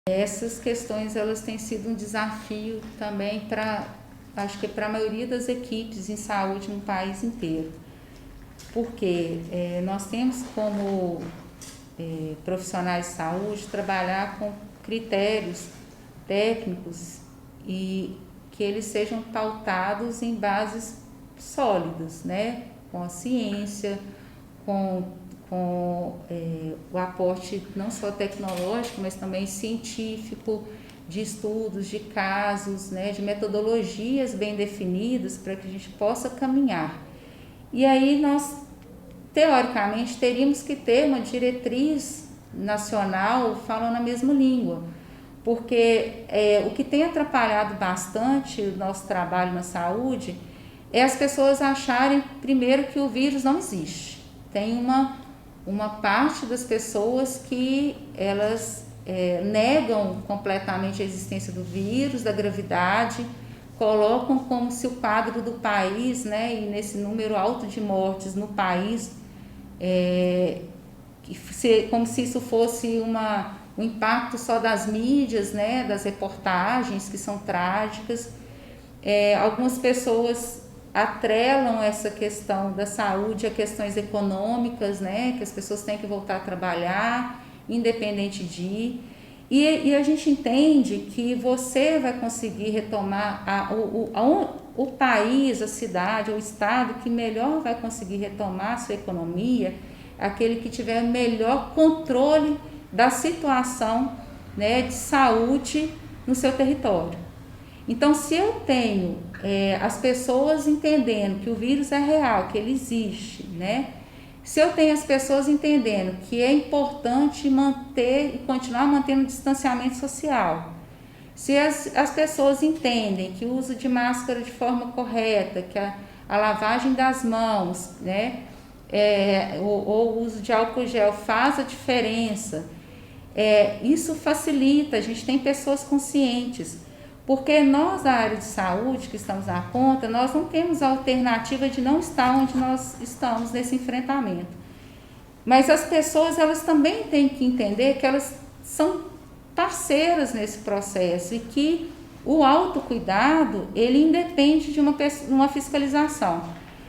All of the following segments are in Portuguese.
Essas questões elas têm sido um desafio também acho que para a maioria das equipes em saúde no país inteiro, porque nós temos como profissionais de saúde trabalhar com critérios técnicos e que eles sejam pautados em bases sólidas, né? Com a ciência, com o aporte não só tecnológico, mas também científico, de estudos, de casos, né? De metodologias bem definidas para que a gente possa caminhar. E aí nós, teoricamente, teríamos que ter uma diretriz nacional falando a mesma língua, porque o que tem atrapalhado bastante o nosso trabalho na saúde é as pessoas acharem, primeiro, que o vírus não existe. Tem uma parte das pessoas que elas negam completamente a existência do vírus, da gravidade, colocam como se o quadro do país, né, e nesse número alto de mortes no país, como se isso fosse um impacto só das mídias, né, das reportagens que são trágicas. Algumas pessoas atrelam essa questão da saúde a questões econômicas, né, que as pessoas têm que voltar a trabalhar, independente de ir. E a gente entende que você vai conseguir retomar o país, a cidade, o estado que melhor vai conseguir retomar a sua economia, aquele que tiver melhor controle da situação, né, de saúde no seu território. Então, se eu tenho as pessoas entendendo que o vírus é real, que ele existe, né? Se eu tenho as pessoas entendendo que é importante manter e continuar mantendo o distanciamento social, se as pessoas entendem que o uso de máscara de forma correta, que a lavagem das mãos, né, ou o uso de álcool gel faz a diferença, isso facilita, a gente tem pessoas conscientes. Porque nós, da área de saúde, que estamos na ponta, nós não temos a alternativa de não estar onde nós estamos nesse enfrentamento. Mas as pessoas, elas também têm que entender que elas são parceiras nesse processo e que o autocuidado, ele independe de uma fiscalização.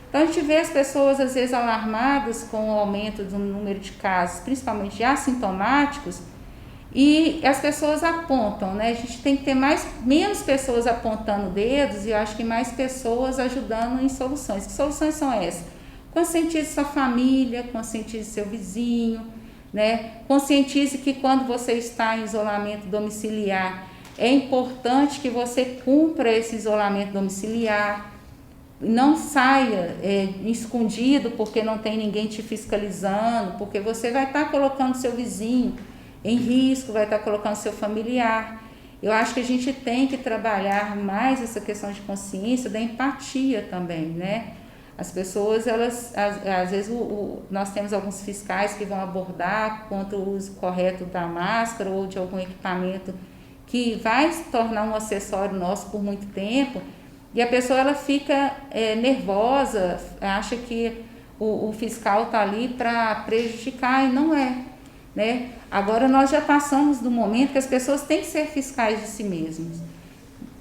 Então, a gente vê as pessoas, às vezes, alarmadas com o aumento do número de casos, principalmente de assintomáticos, e as pessoas apontam, né? A gente tem que ter menos pessoas apontando dedos e eu acho que mais pessoas ajudando em soluções. Que soluções são essas? Conscientize sua família, conscientize seu vizinho, né? Conscientize que quando você está em isolamento domiciliar, é importante que você cumpra esse isolamento domiciliar. Não saia escondido porque não tem ninguém te fiscalizando, porque você vai estar colocando seu vizinho em risco, vai estar colocando seu familiar. Eu acho que a gente tem que trabalhar mais essa questão de consciência, da empatia também, né? As pessoas, elas, às vezes, nós temos alguns fiscais que vão abordar contra o uso correto da máscara ou de algum equipamento que vai se tornar um acessório nosso por muito tempo, e a pessoa ela fica nervosa, acha que o fiscal está ali para prejudicar, e não é. Né? Agora nós já passamos do momento que as pessoas têm que ser fiscais de si mesmas,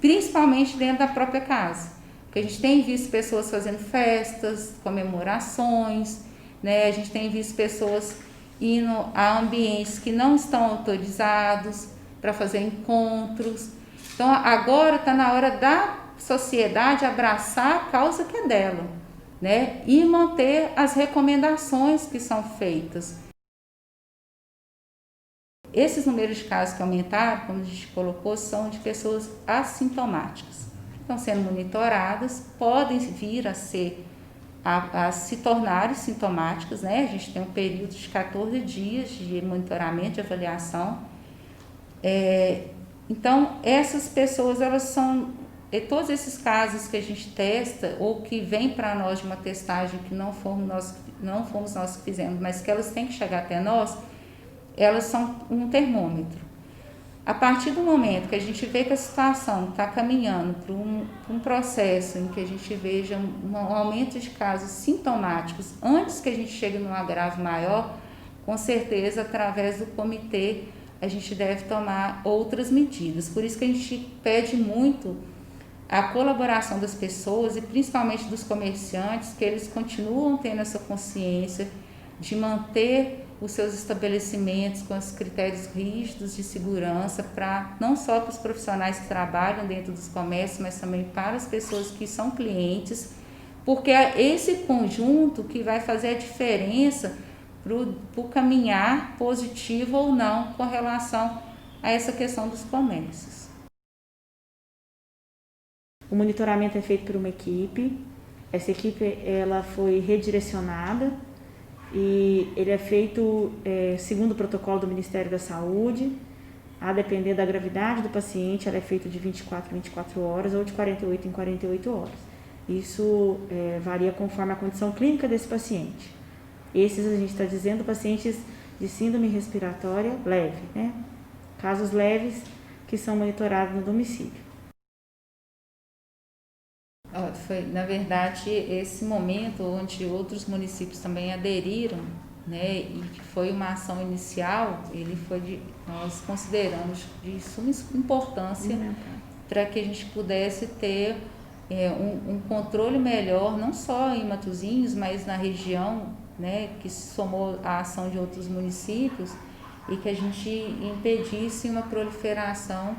principalmente dentro da própria casa, porque a gente tem visto pessoas fazendo festas, comemorações, né? A gente tem visto pessoas indo a ambientes que não estão autorizados para fazer encontros. Então agora está na hora da sociedade abraçar a causa que é dela, né? E manter as recomendações que são feitas. Esses números de casos que aumentaram, como a gente colocou, são de pessoas assintomáticas. Estão sendo monitoradas, podem vir a se tornarem sintomáticas, né? A gente tem um período de 14 dias de monitoramento, de avaliação. Então, essas pessoas, elas são, todos esses casos que a gente testa, ou que vem para nós de uma testagem que não fomos nós que fizemos, mas que elas têm que chegar até nós, elas são um termômetro. A partir do momento que a gente vê que a situação está caminhando para um processo em que a gente veja um aumento de casos sintomáticos antes que a gente chegue num agravo maior, com certeza, através do comitê, a gente deve tomar outras medidas. Por isso que a gente pede muito a colaboração das pessoas e principalmente dos comerciantes, que eles continuam tendo essa consciência de manter os seus estabelecimentos com os critérios rígidos de segurança, para não só para os profissionais que trabalham dentro dos comércios, mas também para as pessoas que são clientes, porque é esse conjunto que vai fazer a diferença para o caminhar positivo ou não com relação a essa questão dos comércios. O monitoramento é feito por uma equipe. Essa equipe ela foi redirecionada e ele é feito segundo o protocolo do Ministério da Saúde. A depender da gravidade do paciente, ela é feita de 24 em 24 horas ou de 48 em 48 horas. Isso varia conforme a condição clínica desse paciente. Esses a gente está dizendo pacientes de síndrome respiratória leve, né? Casos leves que são monitorados no domicílio. Foi, na verdade, esse momento onde outros municípios também aderiram, né, e que foi uma ação inicial, nós consideramos de suma importância para que a gente pudesse ter um controle melhor, não só em Matosinhos, mas na região, né, que se somou à ação de outros municípios, e que a gente impedisse uma proliferação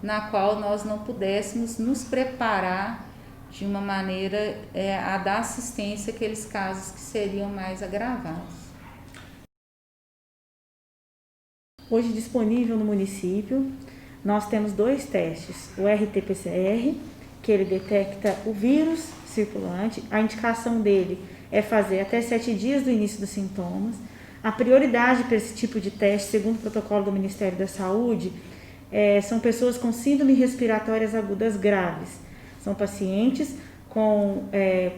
na qual nós não pudéssemos nos preparar de uma maneira a dar assistência àqueles casos que seriam mais agravados. Hoje disponível no município, nós temos 2 testes, o RT-PCR, que ele detecta o vírus circulante, a indicação dele é fazer até 7 dias do início dos sintomas. A prioridade para esse tipo de teste, segundo o protocolo do Ministério da Saúde, são pessoas com síndrome respiratórias agudas graves. São pacientes com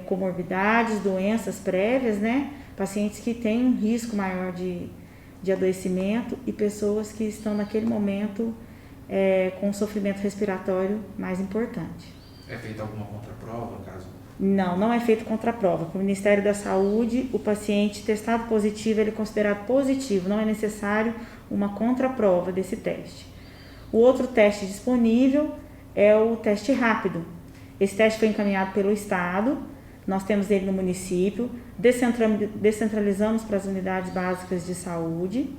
comorbidades, doenças prévias, né? Pacientes que têm um risco maior de adoecimento e pessoas que estão naquele momento com um sofrimento respiratório mais importante. É feita alguma contraprova, caso? Não é feito contraprova. Para o Ministério da Saúde, o paciente testado positivo ele é considerado positivo, não é necessário uma contraprova desse teste. O outro teste disponível é o teste rápido. Esse teste foi encaminhado pelo Estado, nós temos ele no município, descentralizamos para as unidades básicas de saúde,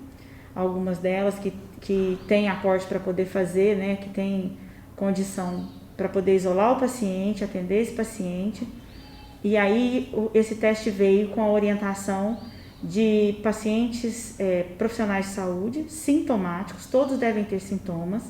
algumas delas que têm aporte para poder fazer, né, que têm condição para poder isolar o paciente, atender esse paciente. E aí esse teste veio com a orientação de pacientes profissionais de saúde, sintomáticos, todos devem ter sintomas,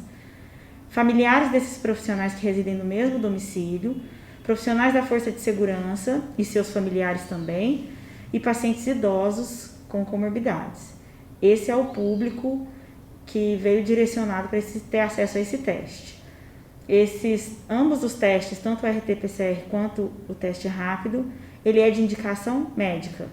familiares desses profissionais que residem no mesmo domicílio, profissionais da força de segurança e seus familiares também, e pacientes idosos com comorbidades. Esse é o público que veio direcionado para ter acesso a esse teste. Ambos os testes, tanto o RT-PCR quanto o teste rápido, ele é de indicação médica.